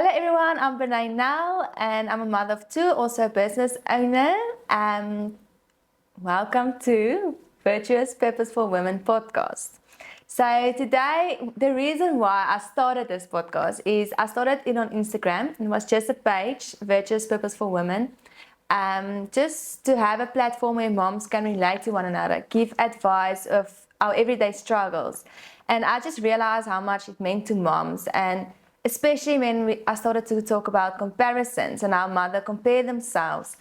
Hello everyone, I'm Benee Nel and I'm a mother of two, also a business owner. Welcome to Virtuous Purposeful Women podcast. So today, the reason why I started this podcast is I started it on Instagram. It was just a page, Virtuous Purposeful Women, just to have a platform where moms can relate to one another, give advice of our everyday struggles. And I just realized how much it meant to moms, and especially when I started to talk about comparisons and how mothers compare themselves.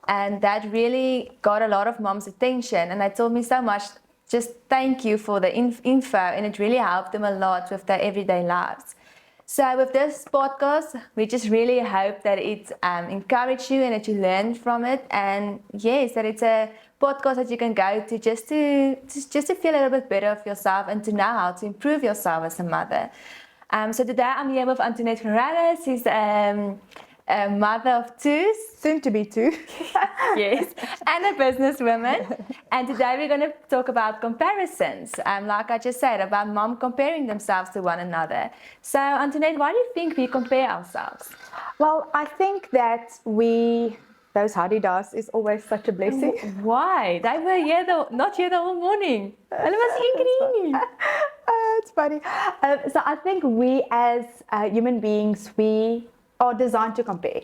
And that really got a lot of moms' attention, and they told me so much, just thank you for the info, and it really helped them a lot with their everyday lives. So with this podcast, we just really hope that it encouraged you and that you learned from it. And yes, that it's a podcast that you can go to just to feel a little bit better of yourself and to know how to improve yourself as a mother. So today I'm here with Antoinette Ferreira. She's a mother of two, soon to be two. yes, and a businesswoman. And today we're going to talk about comparisons. Like I just said, about mom comparing themselves to one another. So Antoinette, why do you think we compare ourselves? Well, I think that those Hadi-Das is always such a blessing. Why? They were not here the whole morning. And it was angry. It's funny. So I think we as human beings, we are designed to compare.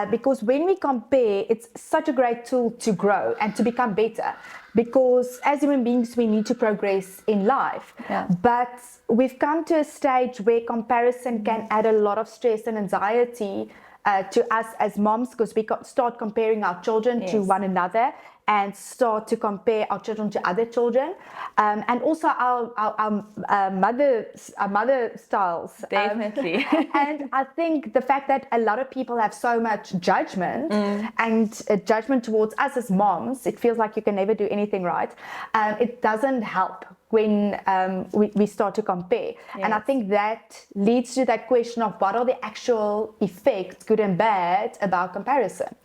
Because when we compare, it's such a great tool to grow and to become better. Because as human beings, we need to progress in life. Yeah. But we've come to a stage where comparison can add a lot of stress and anxiety to us as moms, because we start comparing our children to one another and start to compare our children to other children, and also our mother styles. Definitely. And I think the fact that a lot of people have so much judgment and judgment towards us as moms, it feels like you can never do anything right. It doesn't help when we start to compare. Yes. And I think that leads to that question of what are the actual effects, good and bad, about comparison.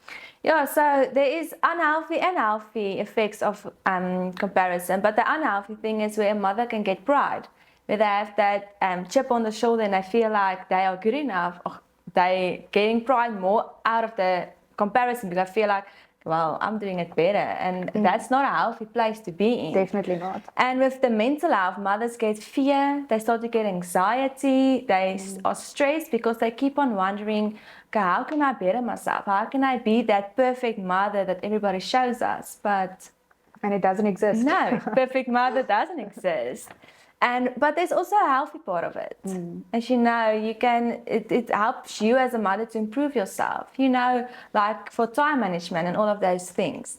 Yeah, so there is unhealthy and healthy effects of comparison, but the unhealthy thing is where a mother can get pride, where they have that chip on the shoulder and they feel like they are good enough, or they're getting pride more out of the comparison because I feel like, well, I'm doing it better, and that's not a healthy place to be in. Definitely not. And with the mental health, mothers get fear, they start to get anxiety, they are stressed because they keep on wondering, okay, how can I better myself? How can I be that perfect mother that everybody shows us? And it doesn't exist. No, perfect mother doesn't exist. But there's also a healthy part of it. As you know, it helps you as a mother to improve yourself, like for time management and all of those things.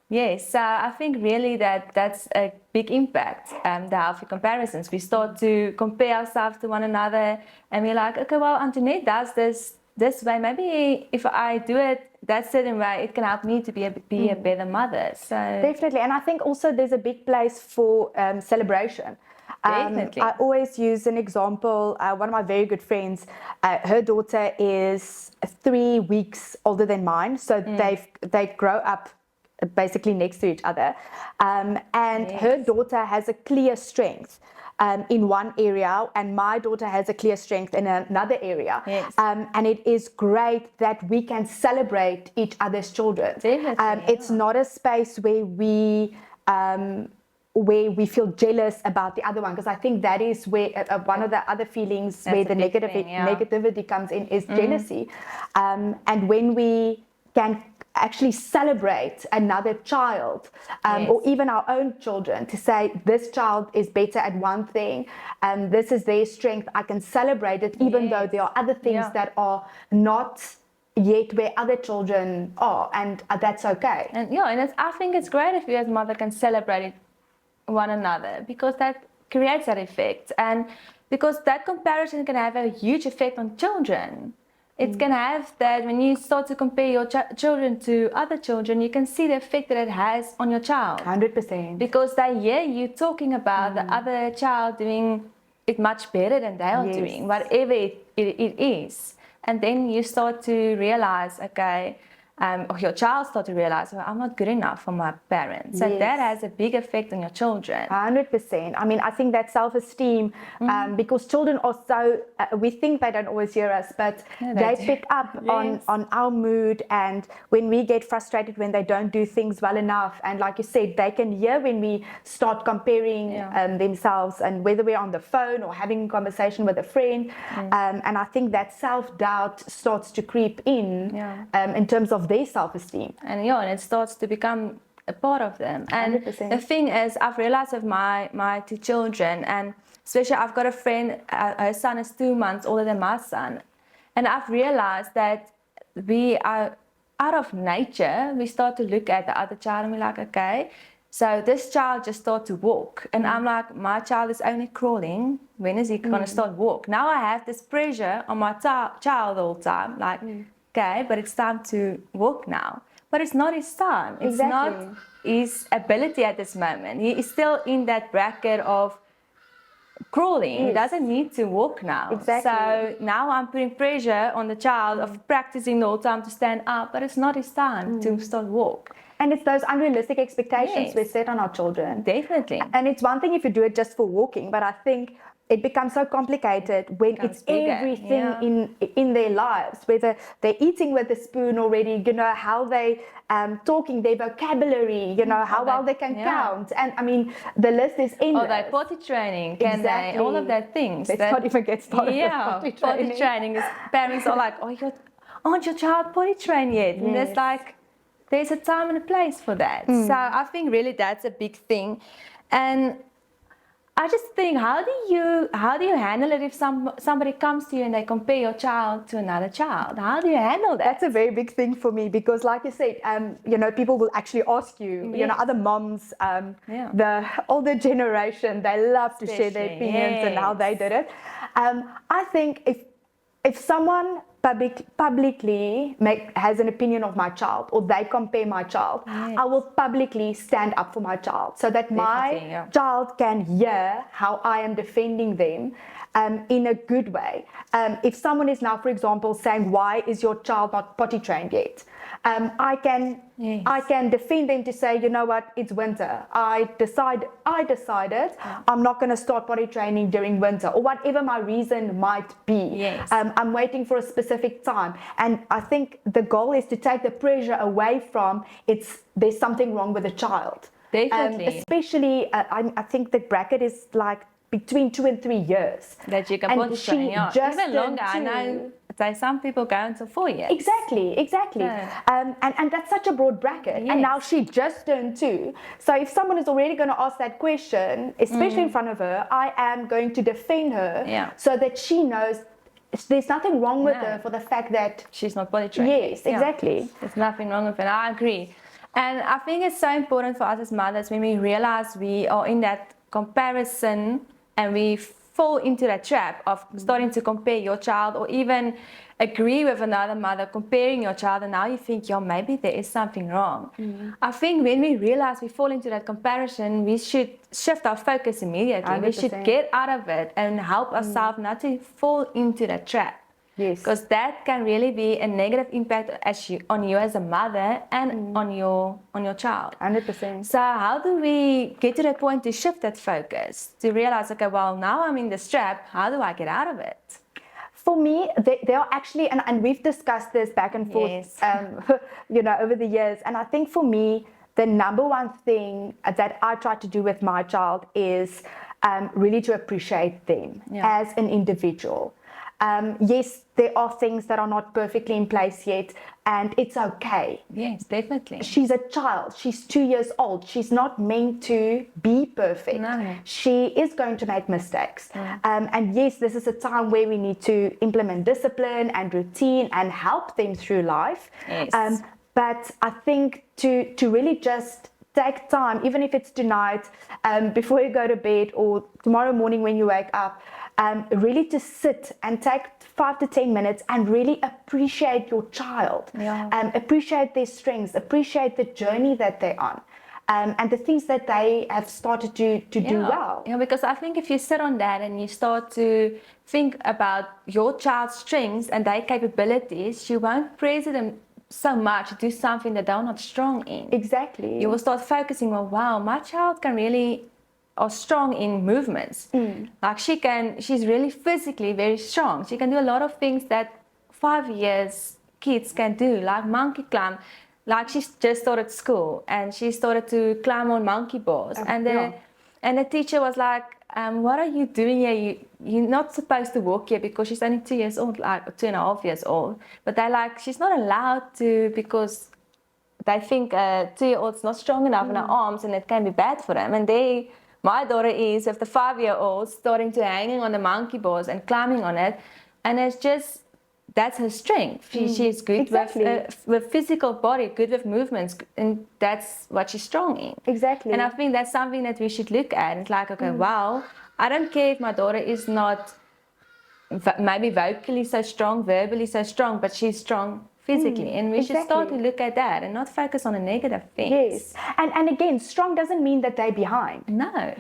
Yes, so I think really that's a big impact, the healthy comparisons. We start to compare ourselves to one another and we're like, okay, well, Antoinette does this way. Maybe if I do it that certain way, it can help me to be a better mother. So definitely. And I think also there's a big place for celebration. Definitely. I always use an example. One of my very good friends, her daughter is 3 weeks older than mine. So they grow up basically next to each other. And her daughter has a clear strength in one area, and my daughter has a clear strength in another area. Yes. And it is great that we can celebrate each other's children. Definitely, it's not a space where we feel jealous about the other one, because I think that is where one of the other feelings where the negativity comes in is jealousy. And when we can actually celebrate another child, or even our own children, to say this child is better at one thing and this is their strength, I can celebrate it, even though there are other things that are not yet where other children are, and that's okay. And I think it's great if you as a mother can celebrate one another, because that creates that effect, and because that comparison can have a huge effect on children. It can have that when you start to compare your children to other children, you can see the effect that it has on your child. 100%. Because they hear you talking about the other child doing it much better than they are doing, whatever it is. And then you start to realize, okay, or your child start to realize, well, I'm not good enough for my parents. So that has a big effect on your children. 100%. I mean, I think that self-esteem, because children are so, we think they don't always hear us, but they pick up on our mood, and when we get frustrated when they don't do things well enough. And like you said, they can hear when we start comparing themselves, and whether we're on the phone or having a conversation with a friend. And I think that self-doubt starts to creep in terms of their self-esteem. And it starts to become a part of them. And 100%. the thing is, I've realized with my two children, and especially I've got a friend, her son is 2 months older than my son, and I've realized that we are out of nature. We start to look at the other child and we're like, okay, so this child just started to walk, and I'm like, my child is only crawling. When is he going to start walk? Now I have this pressure on my child all the time, like, okay, but it's time to walk now. But it's not his time. It's not his ability at this moment. He is still in that bracket of crawling. He doesn't need to walk now. Exactly. So now I'm putting pressure on the child of practicing the whole time to stand up, but it's not his time to start walk. And it's those unrealistic expectations we set on our children. Definitely. And it's one thing if you do it just for walking, but I think it becomes so complicated when it's bigger. everything in their lives, whether they're eating with a spoon already, how they talking, their vocabulary, how well they can count. And I mean, the list is endless. Or their potty training, can they? All of that things. Let's not even get started with potty training. Is parents are like, aren't your child potty trained yet? And it's like, there's a time and a place for that. So I think really that's a big thing. And I just think, how do you handle it if somebody comes to you and they compare your child to another child? How do you handle that? That's a very big thing for me, because like you said, people will actually ask you, other moms, the older generation, they love to share their opinions and how they did it. I think if someone publicly has an opinion of my child, or they compare my child, I will publicly stand up for my child, so that my child can hear how I am defending them in a good way. If someone is now, for example, saying, why is your child not potty trained yet? I can defend them to say, you know what, it's winter. I decided I'm not going to start potty training during winter, or whatever my reason might be. I'm waiting for a specific time. And I think the goal is to take the pressure away from there's something wrong with the child. Definitely. Especially, I think the bracket is like between 2 and 3 years. That you can potty train, even longer. I know. Some people go until 4 years. Exactly. And that's such a broad bracket. And now she just turned 2. So if someone is already going to ask that question, especially in front of her, I am going to defend her so that she knows there's nothing wrong with her for the fact that she's not potty trained. Yes, exactly. There's nothing wrong with it. I agree. And I think it's so important for us as mothers when we realize we are in that comparison, and we fall into that trap of starting to compare your child, or even agree with another mother comparing your child, and now you think, maybe there is something wrong. I think when we realize we fall into that comparison, we should shift our focus immediately. 100%. We should get out of it and help ourselves not to fall into that trap. Yes. Because that can really be a negative impact on you as a mother and on your child. 100%. So how do we get to that point to shift that focus, to realize, okay, well, now I'm in this trap, how do I get out of it? For me, there are actually, and we've discussed this back and forth, over the years. And I think for me, the number one thing that I try to do with my child is really to appreciate them as an individual. Yes, there are things that are not perfectly in place yet, and it's okay. Yes, definitely. She's a child. She's 2 years old. She's not meant to be perfect. No. She is going to make mistakes. And yes, this is a time where we need to implement discipline and routine and help them through life. Yes. But I think to really just take time, even if it's tonight, before you go to bed, or tomorrow morning when you wake up, really to sit and take 5 to 10 minutes and really appreciate your child. Appreciate their strengths, appreciate the journey that they're on, and the things that they have started to do well. Because I think if you sit on that and you start to think about your child's strengths and their capabilities, you won't so much to do something that they're not strong in. Exactly. You will start focusing on, wow, my child can really are strong in movements. Like she's really physically very strong. She can do a lot of things that 5 years kids can do, like monkey climb. Like she just started school and she started to climb on monkey bars. And the teacher was like, what are you doing here? You're not supposed to walk here, because she's only 2 years old, like 2.5 years old. But they're like, she's not allowed to, because they think a 2-year-old's not strong enough in her arms and it can be bad for them. And my daughter is with the 5-year-old starting to hanging on the monkey bars and climbing on it. And it's just, that's her strength. She's good with physical body, good with movements, and that's what she's strong in. Exactly. And I think that's something that we should look at. It's like, okay, wow, I don't care if my daughter is not maybe vocally so strong, verbally so strong, but she's strong physically, and we should start to look at that and not focus on the negative things. Yes, and again, strong doesn't mean that they're behind. No.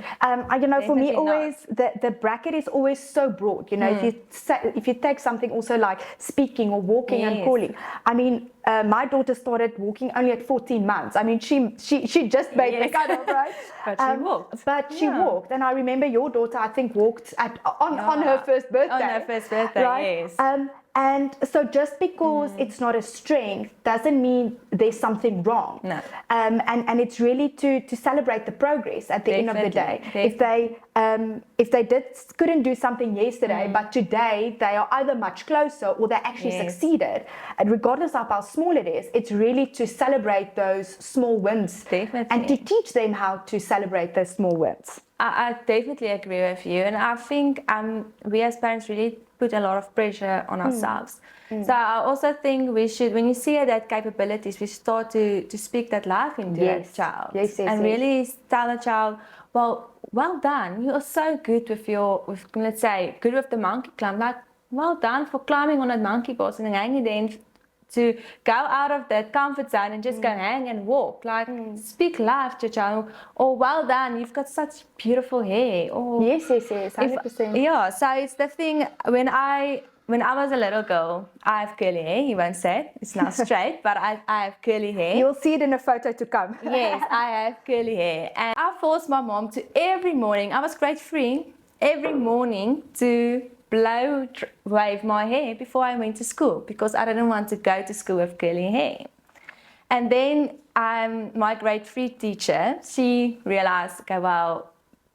For me, always the bracket is always so broad. If you take something also like speaking or walking and crawling. I mean, my daughter started walking only at 14 months. I mean, she just made the cut off, right? But she walked. But she walked, and I remember your daughter, I think, walked on her first birthday. On her first birthday, right? yes. And so just because it's not a strength doesn't mean there's something wrong. No. And it's really to celebrate the progress at the end of the day. If they couldn't do something yesterday, but today they are either much closer or they actually succeeded. And regardless of how small it is, it's really to celebrate those small wins. Definitely. And to teach them how to celebrate those small wins. I definitely agree with you. And I think we as parents really put a lot of pressure on ourselves. So I also think we should, when you see that capabilities, we start to speak that life into that child. And really tell a child, well done. You are so good with let's say, good with the monkey climb. Like, well done for climbing on a monkey bars and hanging there to go out of that comfort zone and just go hang and walk. Like, speak life to a child. Or, well done, you've got such beautiful hair. Or yes, 100%. Yeah, so it's the thing, when I was a little girl, I have curly hair. You won't say it. It's now straight, but I have curly hair. You'll see it in a photo to come. Yes, I have curly hair. And I forced my mom to every morning, I was grade 3, every morning to wave my hair before I went to school, because I didn't want to go to school with curly hair. And then my grade 3 teacher, she realized, okay, well,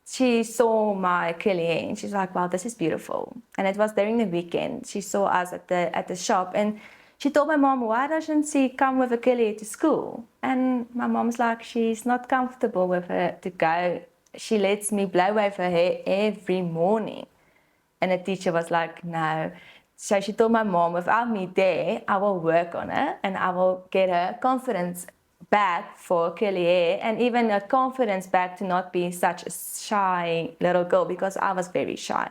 she saw my curly hair and she's like, wow, this is beautiful. And it was during the weekend. She saw us at the shop and she told my mom, why doesn't she come with a curly hair to school? And my mom's like, she's not comfortable with her to go. She lets me blow wave her hair every morning. And the teacher was like, no. So she told my mom, without me there, I will work on her and I will get her confidence back for curly hair, and even a confidence back to not be such a shy little girl, because I was very shy.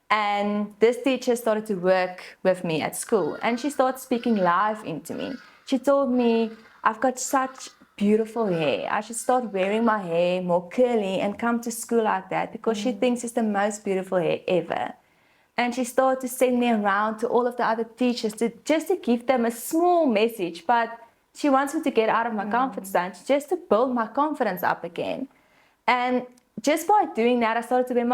And this teacher started to work with me at school and she started speaking life into me. She told me, I've got such beautiful hair. I should start wearing my hair more curly and come to school like that, because she thinks it's the most beautiful hair ever. And she started to send me around to all of the other teachers just to give them a small message, but she wants me to get out of my comfort zone, just to build my confidence up again. And just by doing that, I started to wear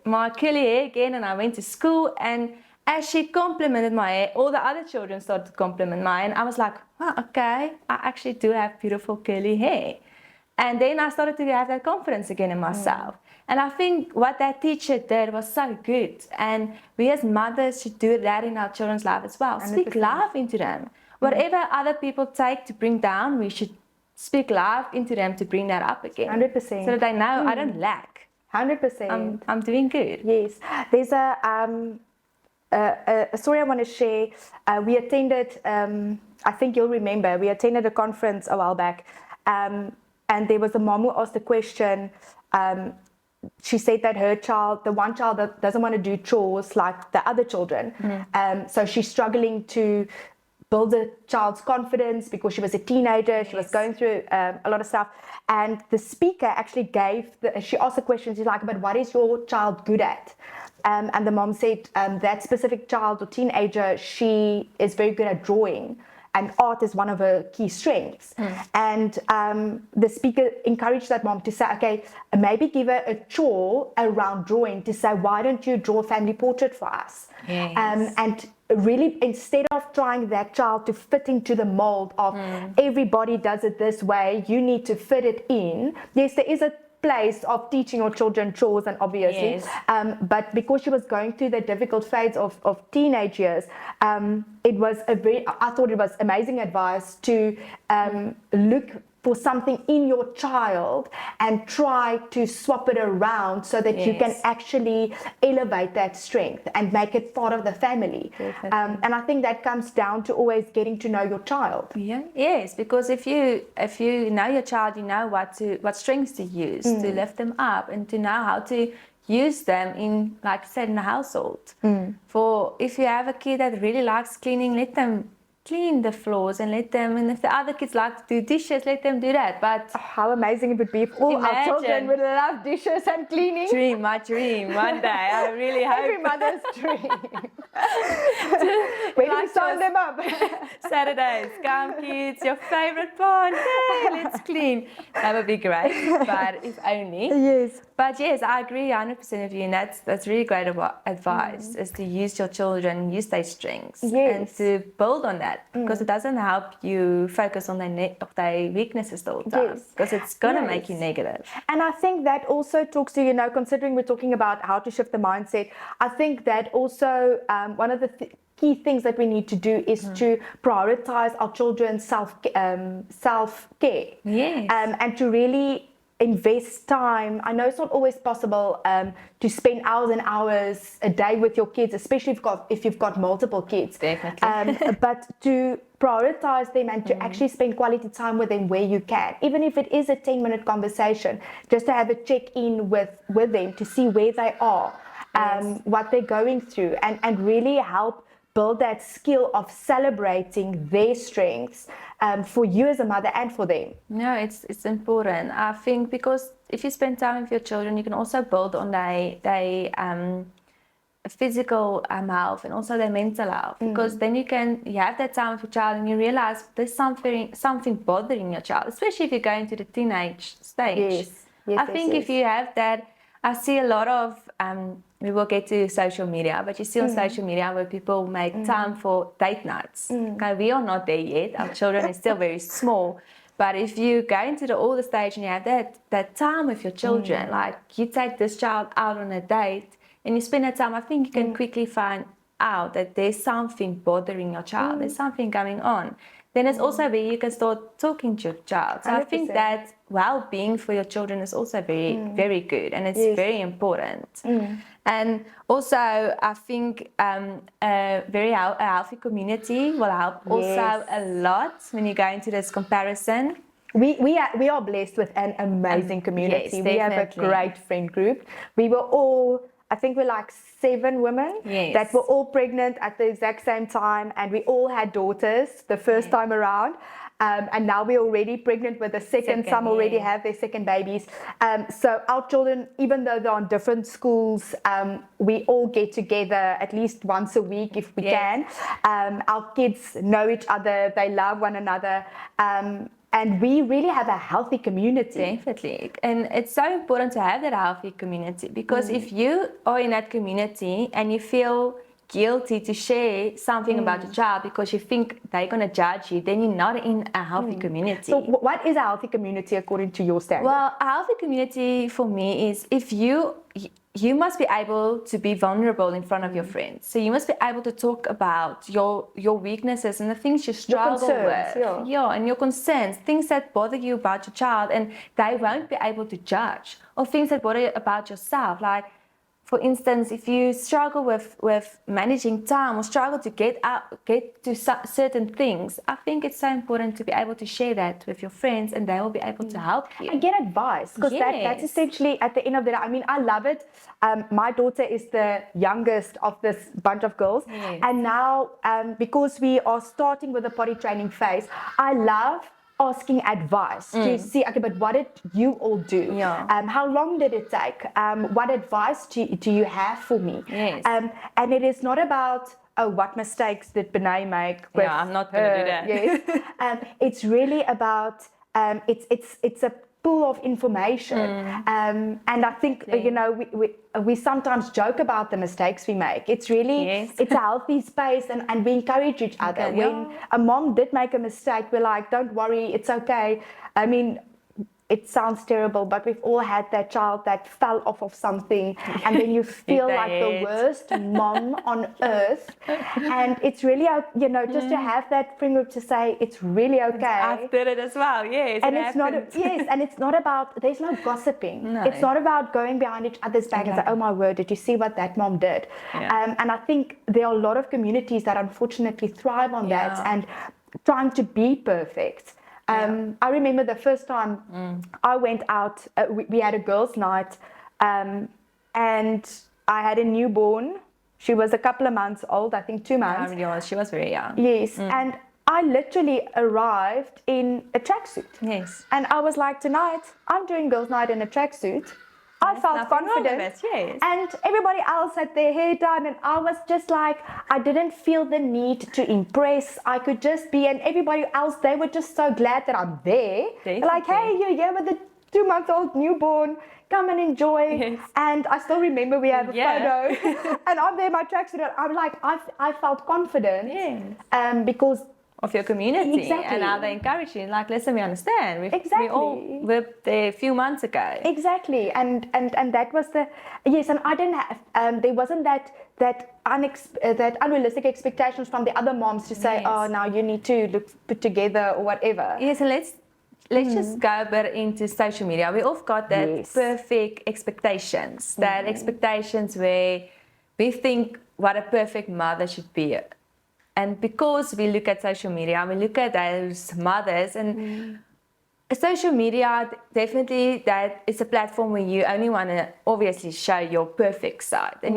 my curly hair again, and I went to school. And as she complimented my hair, all the other children started to compliment mine. I was like, wow, okay, I actually do have beautiful curly hair. And then I started to have that confidence again in myself. And I think what that teacher did was so good. And we as mothers should do that in our children's life as well. 100%. Speak life into them. Whatever other people take to bring down, we should speak life into them to bring that up again. 100%. So that they know I don't lack. 100%. I'm doing good. Yes. There's a story I want to share. We attended, I think you'll remember, we attended a conference a while back. And there was a mom who asked a question. She said that her child, the one child that doesn't want to do chores like the other children. So she's struggling to build the child's confidence because she was a teenager. She was going through a lot of stuff. And the speaker actually she asked the question, she's like, but what is your child good at? And the mom said that specific child or teenager, she is very good at drawing. and art is one of her key strengths. And the speaker encouraged that mom to say, okay, maybe give her a chore around drawing, to say, why don't you draw a family portrait for us? Yes. And really, instead of trying that child to fit into the mold of everybody does it this way, you need to fit it in. Yes, there is a place of teaching your children chores, and obviously, but because she was going through the difficult phase of teenage years, I thought it was amazing advice to look for something in your child and try to swap it around so that you can actually elevate that strength and make it part of the family. And I think that comes down to always getting to know your child. Yes, because if you know your child, you know what strengths to use to lift them up, and to know how to use them in, like I said, in the household. For if you have a kid that really likes cleaning, let them clean the floors, and let them, and if the other kids like to do dishes, let them do that. But how amazing it would be if all our children would love dishes and cleaning. My dream, one day. I really hope. Every mother's dream. When do we sign them up? Saturdays, come kids, your favorite part. Hey, let's clean. That would be great, but if only. Yes. But yes, I agree 100% with you, and that's really great advice, is to use your children, use their strengths, and to build on that, because it doesn't help you focus on their weaknesses the whole time, because it's going to make you negative. And I think that also talks to, considering we're talking about how to shift the mindset, I think that also one of the key things that we need to do is to prioritize our children's self-care. Yes. And to really invest time. I know it's not always possible to spend hours and hours a day with your kids, especially if you've got multiple kids. Definitely. But to prioritize them and to actually spend quality time with them where you can, even if it is a 10-minute conversation, just to have a check-in with them to see where they are, what they're going through, and really help build that skill of celebrating their strengths for you as a mother and for them. No, it's important. I think because if you spend time with your children, you can also build on their physical health and also their mental health. Because then you have that time with your child and you realize there's something bothering your child, especially if you're going to the teenage stage. I think if you have that, I see a lot of we will get to social media, but you see on social media where people make time for date nights. Okay, we are not there yet. Our children is still very small. But if you go into the older stage and you have that time with your children, like you take this child out on a date and you spend that time, I think you can quickly find out that there's something bothering your child. There's something going on. Then it's also where you can start talking to your child. So 100%. I think that well-being for your children is also very, very good, and it's very important. And also, I think a healthy community will help also a lot when you go into this comparison. We are blessed with an amazing community. Yes, we have a great friend group. We were all, I think we're like 7 women that were all pregnant at the exact same time, and we all had daughters the first time around. And now we're already pregnant with the second. Some already have their second babies. So our children, even though they're on different schools, we all get together at least once a week if we can. Our kids know each other. They love one another. And we really have a healthy community. Definitely. And it's so important to have that healthy community, because if you are in that community and you feel guilty to share something about your child because you think they're going to judge you, then you're not in a healthy community. So what is a healthy community according to your standard? Well, a healthy community for me is if you must be able to be vulnerable in front of your friends. So you must be able to talk about your weaknesses and the things you struggle with. And your concerns, things that bother you about your child, and they won't be able to judge, or things that bother you about yourself. Like, for instance, if you struggle with managing time or struggle to get to certain things, I think it's so important to be able to share that with your friends, and they will be able to help you. And get advice, because that's essentially at the end of the day. I mean, I love it. My daughter is the youngest of this bunch of girls. And now, because we are starting with the potty training phase, I love asking advice to see, okay, but what did you all do? How long did it take? What advice do you have for me? And it is not about oh, what mistakes did Benee make? With I'm not going to do that. Yes. It's really about, it's a pool of information. And I think, we sometimes joke about the mistakes we make. It's really, it's a healthy space, and we encourage each other. When a mom did make a mistake, we're like, don't worry, it's okay. I mean, it sounds terrible, but we've all had that child that fell off of something, and then you feel like the worst mom on earth. And it's really, just to have that framework to say it's really okay. I've did it as well, yes. And it's not, and it's not about, there's no gossiping. No. It's not about going behind each other's back and say, oh my word, did you see what that mom did? And I think there are a lot of communities that unfortunately thrive on that and trying to be perfect. I remember the first time I went out, we had a girls' night, and I had a newborn. She was a couple of months old, I think 2 months. She was very young. Yes, and I literally arrived in a tracksuit. Yes. And I was like, tonight, I'm doing girls' night in a tracksuit. I felt confident, and everybody else had their hair done, and I was just like, I didn't feel the need to impress. I could just be, and everybody else, they were just so glad that I'm there. Like, hey, you're here with the 2-month-old newborn, come and enjoy. Yes. And I still remember we have a photo, and I'm there in my tracksuit, and I'm like, I felt confident, because of your community and how they encourage you. Like, listen, we understand. We all were there a few months ago. Exactly, and that was and I didn't have. There wasn't that unrealistic expectations from the other moms to say, oh, now you need to look put together or whatever. Yes, and let's just go a bit into social media. We all got that perfect expectations. That expectations where we think what a perfect mother should be. And because we look at social media, we look at those mothers, and social media, definitely that is a platform where you only want to obviously show your perfect side. And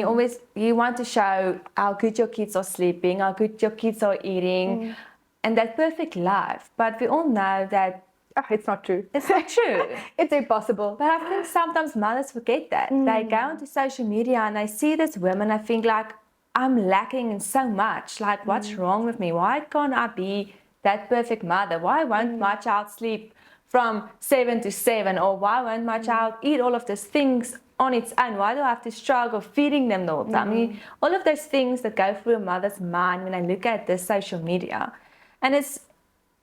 you want to show how good your kids are sleeping, how good your kids are eating, and that perfect life. But we all know that it's not true. It's not true. It's impossible. But I think sometimes mothers forget that. They go onto social media and they see this woman, I think like, I'm lacking in so much. Like, what's wrong with me? Why can't I be that perfect mother? Why won't my child sleep from 7 to 7? Or why won't my child eat all of these things on its own? Why do I have to struggle feeding them the whole time? I mean, all of those things that go through a mother's mind when I look at this social media. And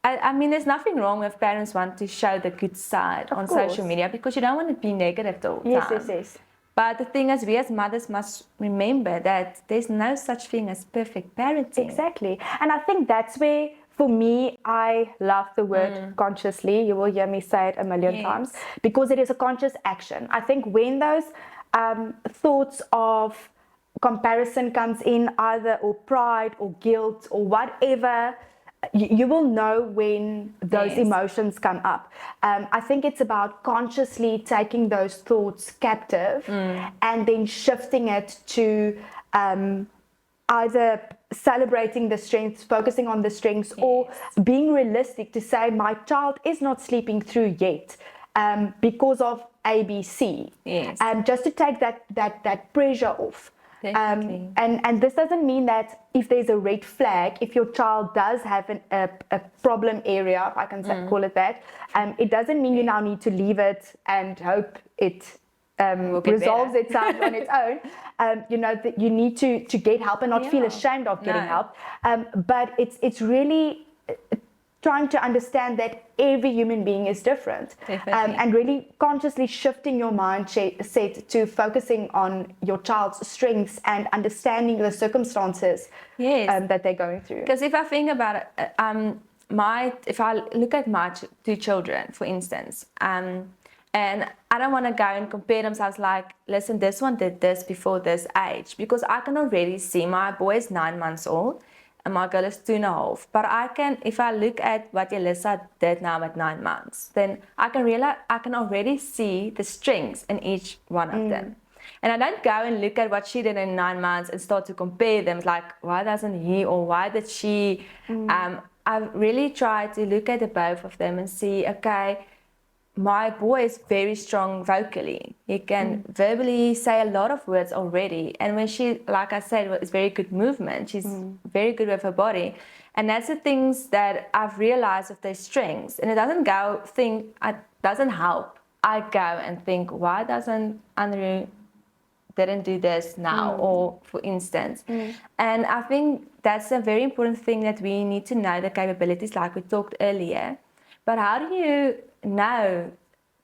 I mean, there's nothing wrong with parents want to show the good side on social media, because you don't want to be negative the whole time. Yes. But the thing is, we as mothers must remember that there's no such thing as perfect parenting. Exactly. And I think that's where, for me, I love the word consciously. You will hear me say it a million times, because it is a conscious action. I think when those thoughts of comparison comes in, either or pride or guilt or whatever, you will know when those emotions come up. I think it's about consciously taking those thoughts captive and then shifting it to either celebrating the strengths, focusing on the strengths, or being realistic to say, my child is not sleeping through yet because of ABC. Just to take that pressure off. And this doesn't mean that if there's a red flag, if your child does have a problem area, if I can call it that, it doesn't mean you now need to leave it and hope it resolves itself on its own. That you need to get help and not feel ashamed of getting help. But it's really trying to understand that every human being is different, and really consciously shifting your mindset to focusing on your child's strengths and understanding the circumstances that they're going through. Because if I think about it, if I look at my 2 children, for instance, and I don't want to go and compare themselves like, listen, this one did this before this age, because I can already see my boy is 9 months old and my girl is 2.5. But I can, if I look at what Elissa did now at 9 months, then I can already see the strengths in each one of them. And I don't go and look at what she did in 9 months and start to compare them, like, why doesn't he, or why did she? I really try to look at the both of them and see, okay, my boy is very strong vocally. He can verbally say a lot of words already. And when she, like I said, is very good movement. She's very good with her body. And that's the things that I've realized of their strengths. And it doesn't doesn't help. I go and think, why doesn't Andrew didn't do this now, or for instance. And I think that's a very important thing, that we need to know the capabilities, like we talked earlier. But how do you know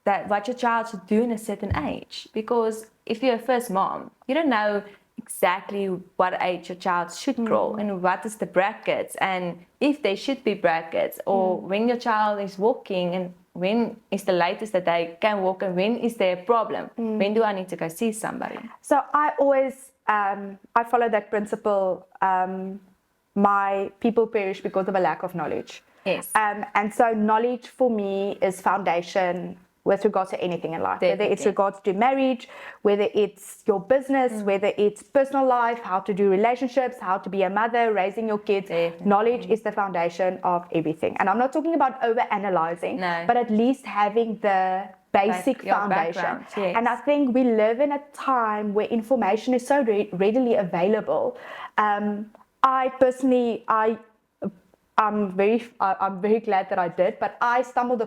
that what your child should do in a certain age? Because if you're a first mom, you don't know exactly what age your child should crawl and what is the brackets, and if there should be brackets, or when your child is walking, and when is the latest that they can walk, and when is there a problem? When do I need to go see somebody? So I always, I follow that principle, my people perish because of a lack of knowledge. Yes. And so knowledge for me is foundation with regards to anything in life, Definitely. whether it's regards to marriage, whether it's your business, whether it's personal life, how to do relationships, how to be a mother, raising your kids. Definitely. Knowledge is the foundation of everything. And I'm not talking about over-analyzing, No. but at least having the basic Your foundation. background, yes. And I think we live in a time where information is so readily available. I personally, I'm very glad that I did, but I stumbled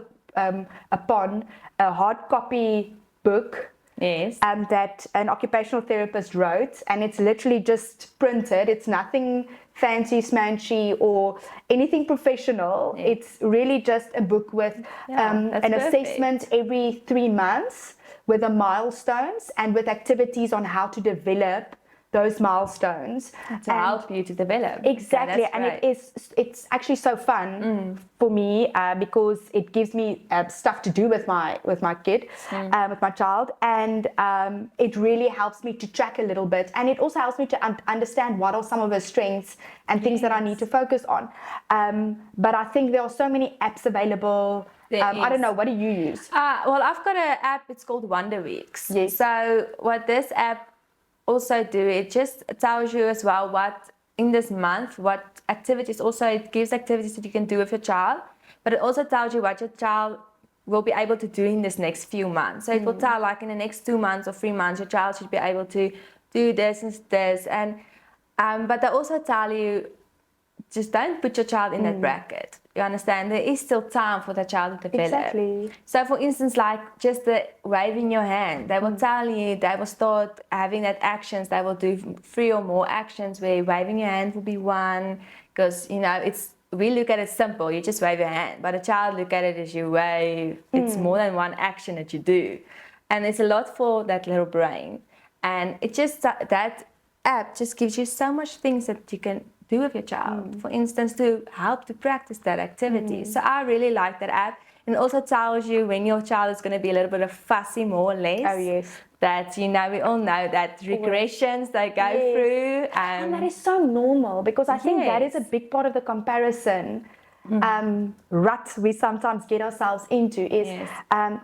upon a hard copy book. Yes. That an occupational therapist wrote, and it's literally just printed. It's nothing fancy smanchy or anything professional. Yeah. It's really just a book with an perfect. assessment every 3 months with the milestones and with activities on how to develop those milestones To help you to develop. Exactly. So And great. it's actually so fun for me because it gives me stuff to do with my kid, with my child, and it really helps me to track a little bit, and it also helps me to understand what are some of her strengths and things that I need to focus on. But I think there are so many apps available. I don't know, what do you use? Well, I've got an app. It's called Wonder Weeks. Yes. So what this app also do, it just tells you as well what in this month, what activities. Also, it gives activities that you can do with your child, but it also tells you what your child will be able to do in this next few months. So it will tell, like, in the next 2 months or 3 months, your child should be able to do this and this. And but they also tell you, just don't put your child in that bracket. You understand? There is still time for the child to develop. Exactly. So, for instance, like just the waving your hand, they will tell you, they will start having that actions. They will do 3 or more actions where waving your hand will be one, because, you know, we look at it simple. You just wave your hand, but a child look at it as you wave. It's more than one action that you do, and it's a lot for that little brain. And it just, that app just gives you so much things that you can do with your child, for instance, to help to practice that activity. So I really like that app. And it also tells you when your child is going to be a little bit of fussy, more or less. Oh, yes. That, you know, we all know that regressions they go through. And that is so normal, because I think that is a big part of the comparison rut we sometimes get ourselves into is,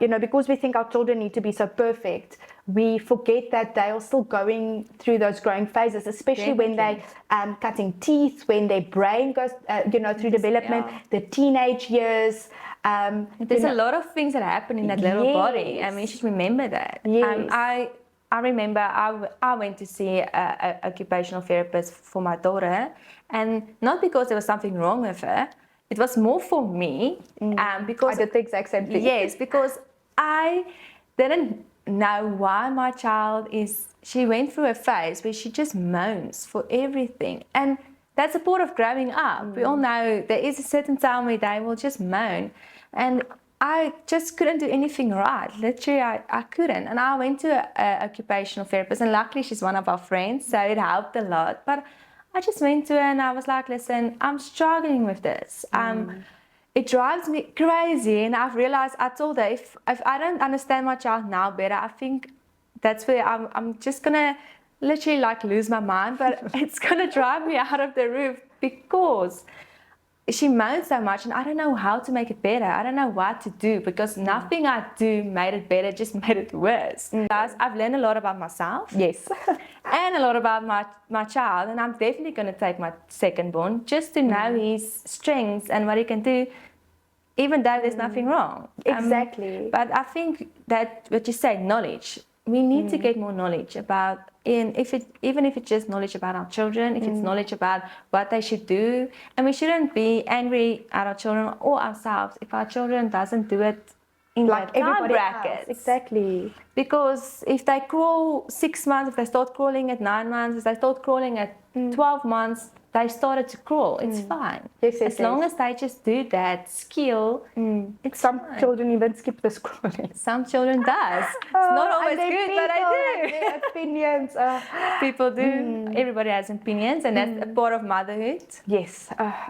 you know, because we think our children need to be so perfect, we forget that they are still going through those growing phases, especially when they cutting teeth, when their brain goes, you know, through development, the teenage years. There's a lot of things that happen in that little body. I mean, you should remember that. I remember I went to see an occupational therapist for my daughter, and not because there was something wrong with her. It was more for me, because I did the exact same thing. Yes, because I didn't know why my child she went through a phase where she just moans for everything. And that's a part of growing up. We all know there is a certain time where they will just moan. And I just couldn't do anything right. Literally, I couldn't. And I went to an occupational therapist, and luckily she's one of our friends, so it helped a lot. But I just went to her and I was like, listen, I'm struggling with this. It drives me crazy. And I've realized, I told her, if I don't understand my child now better, I think that's where I'm just going to literally like lose my mind. But it's going to drive me out of the roof, because she moans so much and I don't know how to make it better. I don't know what to do, because nothing I do made it better, just made it worse. Plus, I've learned a lot about myself. Yes. And a lot about my child, and I'm definitely going to take my second born just to know his strengths and what he can do even though there's nothing wrong. Exactly. But I think that what you say, knowledge, we need to get more knowledge about, even if it's just knowledge about our children, if it's knowledge about what they should do. And we shouldn't be angry at our children or ourselves if our children doesn't do it in Like that time everybody bracket. else. Exactly. Because if they crawl 6 months, if they start crawling at 9 months, if they start crawling at 12 months, they started to crawl. It's fine. Yes, as long as they just do that skill, it's Some fine. children even skip the scrolling. Some children does. It's not always good, but I do. Their opinions. People do. Everybody has opinions, and that's a part of motherhood. Yes,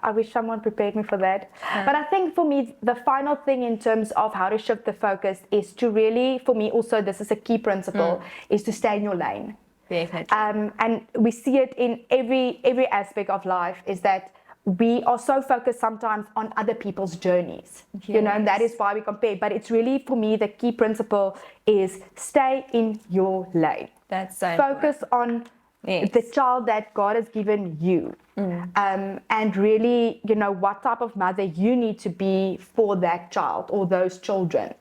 I wish someone prepared me for that. But I think for me, the final thing in terms of how to shift the focus is to really, for me also, this is a key principle, is to stay in your lane. Definitely. And we see it in every aspect of life, is that we are so focused sometimes on other people's journeys, you know, and that is why we compare. But it's really, for me, the key principle is stay in your lane. That's so Focus on the child that God has given you. And really, you know, what type of mother you need to be for that child or those children.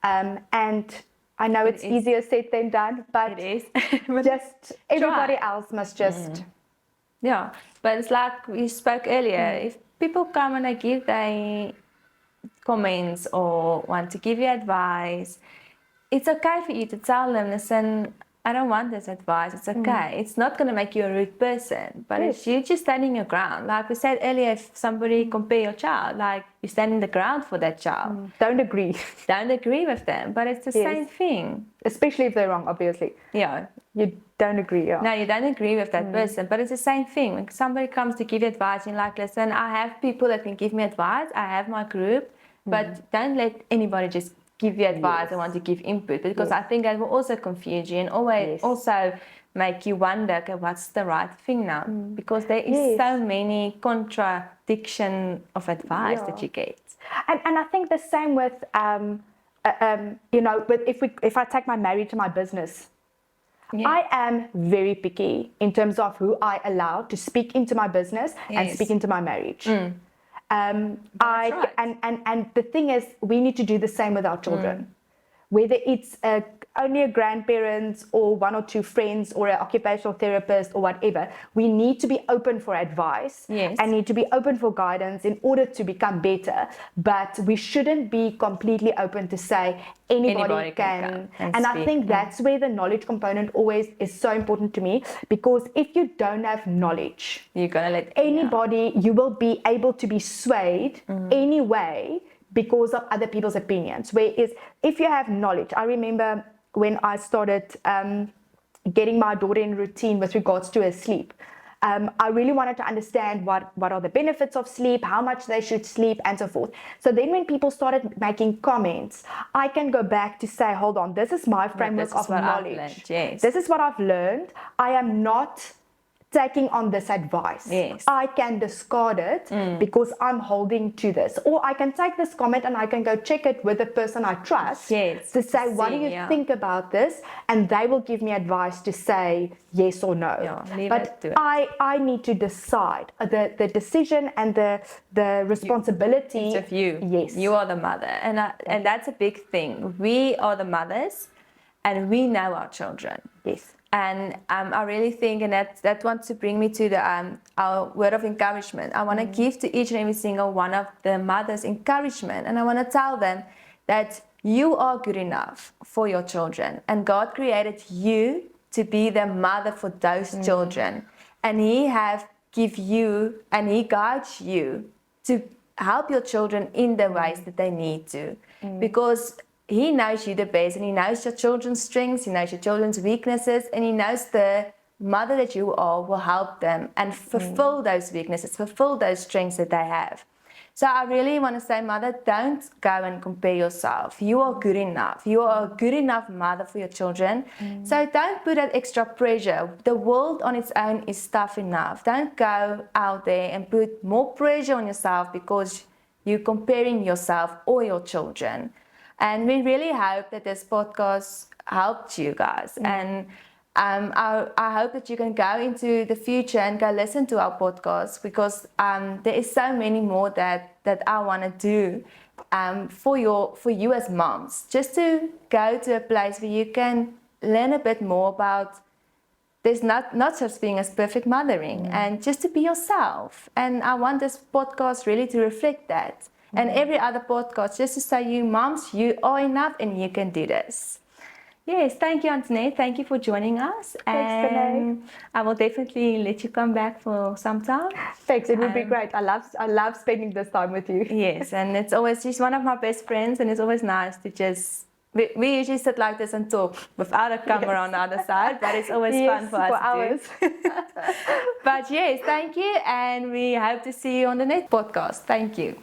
And I know it's easier said than done, but it is. just everybody else must just... Yeah, but it's like we spoke earlier. If people come and they give their comments or want to give you advice, it's okay for you to tell them, listen, I don't want this advice. It's okay. It's not going to make you a rude person, but it's you just standing your ground. Like we said earlier, if somebody compare your child, like you stand in the ground for that child. Don't agree. Don't agree with them, but it's the same thing. Especially if they're wrong, obviously. Yeah. You don't agree. Yeah. No, you don't agree with that person, but it's the same thing. When somebody comes to give you advice, you're like, listen, I have people that can give me advice. I have my group, but don't let anybody just give you advice and want to give input, because I think that will also confuse you and always also make you wonder, okay, what's the right thing now? Because there is so many contradiction of advice that you get. And I think the same with you know, with if I take my marriage to my business, I am very picky in terms of who I allow to speak into my business and speak into my marriage. And the thing is, we need to do the same with our children. Whether it's only a grandparent or one or two friends or an occupational therapist or whatever, we need to be open for advice and need to be open for guidance in order to become better. But we shouldn't be completely open to say anybody can. And I think that's where the knowledge component always is so important to me, because if you don't have knowledge, you're gonna let anybody, you will be able to be swayed anyway because of other people's opinions. Whereas if you have knowledge, I remember when I started getting my daughter in routine with regards to her sleep, I really wanted to understand what are the benefits of sleep, how much they should sleep, and so forth. So then when people started making comments, I can go back to say, hold on, this is my framework of knowledge. This is what I've learned. I am not taking on this advice. I can discard it because I'm holding to this. Or I can take this comment and I can go check it with the person I trust to say, what do you think about this? And they will give me advice to say yes or no. But I need to decide. The decision and the responsibility is of you. You are the mother. And that's a big thing. We are the mothers and we know our children. And I really think, and that wants to bring me to our word of encouragement. I want to give to each and every single one of the mothers encouragement. And I want to tell them that you are good enough for your children. And God created you to be the mother for those children. And He have give you and He guides you to help your children in the ways that they need to. Because He knows you the best, and He knows your children's strengths, He knows your children's weaknesses, and He knows the mother that you are will help them and fulfill those weaknesses, fulfill those strengths that they have. So I really want to say, mother, don't go and compare yourself. You are good enough. You are a good enough mother for your children. So don't put that extra pressure. The world on its own is tough enough. Don't go out there and put more pressure on yourself because you're comparing yourself or your children. And we really hope that this podcast helped you guys. And I hope that you can go into the future and go listen to our podcast, because there is so many more that I want to do for you as moms, just to go to a place where you can learn a bit more about there's not such thing as perfect mothering, and just to be yourself. And I want this podcast really to reflect that. And every other podcast, just to say, you moms, you are enough and you can do this. Yes, thank you, Antoinette. Thank you for joining us. Thanks, Benee. I will definitely let you come back for some time. Thanks, it would be great. I love spending this time with you. Yes, and it's always, she's one of my best friends, and it's always nice to just, we usually sit like this and talk without a camera on the other side, but it's always fun for us for to hours. do. But yes, thank you, and we hope to see you on the next podcast. Thank you.